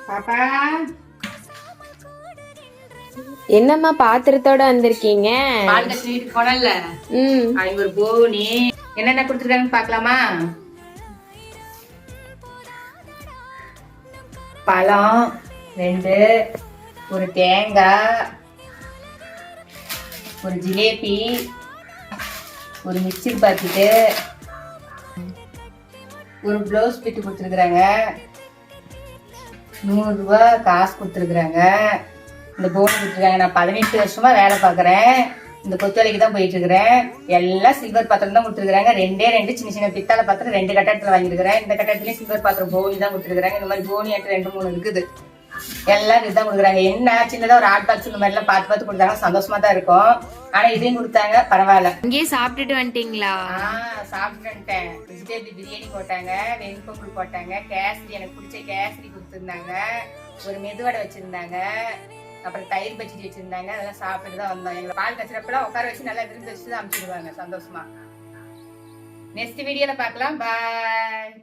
பாப்பா என்னம்மா பாத்திரத்தோட வந்திருக்கீங்க? பால் கட்சி வீட்டுக்கு போனல, அவங்க ஒரு போனி என்னென்ன கொடுத்துருக்காங்கன்னு பாக்கலாமா? பழம் 2, ஒரு தேங்காய், ஒரு ஜிலேபி, ஒரு மிக்சர் பாக்கெட்டு, ஒரு ப்ளவுஸ் பிட்டு கொடுத்துருக்குறாங்க, 100 ரூபாய் காசு கொடுத்துருக்குறாங்க. இந்த போன் கொடுத்துருக்காங்க. நான் 18 வருஷமா வேலை பார்க்குறேன். இந்த கொத்து வேலைக்கு தான் போயிட்டு இருக்கிறேன். எல்லாம் சில்வர் பாத்திரம் தான் கொடுத்துருக்காங்க. 2 சின்ன சின்ன பித்தாளை பாத்திரம் 2 கட்டடத்துல வாங்கியிருக்கிறேன். இந்த கட்டடத்துலயும் சில்வர் பாத்திரம் போனி தான் கொடுத்துருக்காங்க. இந்த மாதிரி போனி ஆட்டு 2, 3 இருக்குது. எல்லாம் இதுதான் கொடுக்குறாங்க. என்ன சின்னதா ஒரு ஹாட் பாக்ஸ் இந்த மாதிரி எல்லாம் பார்த்து பார்த்து கொடுத்தாங்க. சந்தோஷமா தான் இருக்கும். ஆனா இதையும் கொடுத்தாங்க, பரவாயில்ல. இங்கேயே சாப்பிட்டுட்டு வந்துட்டீங்களா? சாப்பிட்டு வந்துட்டேன். வெஜிடபிள் பிரியாணி போட்டாங்க, வெண்பொங்கல் போட்டாங்க, கேசரி எனக்கு பிடிச்ச கேசரி கொடுத்துருந்தாங்க, ஒரு மெதுவடை வச்சிருந்தாங்க, அப்புறம் தயிர் பச்சடி வச்சிருந்தாங்க. அதெல்லாம் சாப்பிட்டு தான் வந்தோம். எங்களை பால் கச்சிரப்பெல்லாம் உட்கார வச்சு நல்லா விருந்து வச்சு தான் அனுப்பிச்சிடுவாங்க சந்தோஷமா. நெக்ஸ்ட் வீடியோல பார்க்கலாம். பாய்.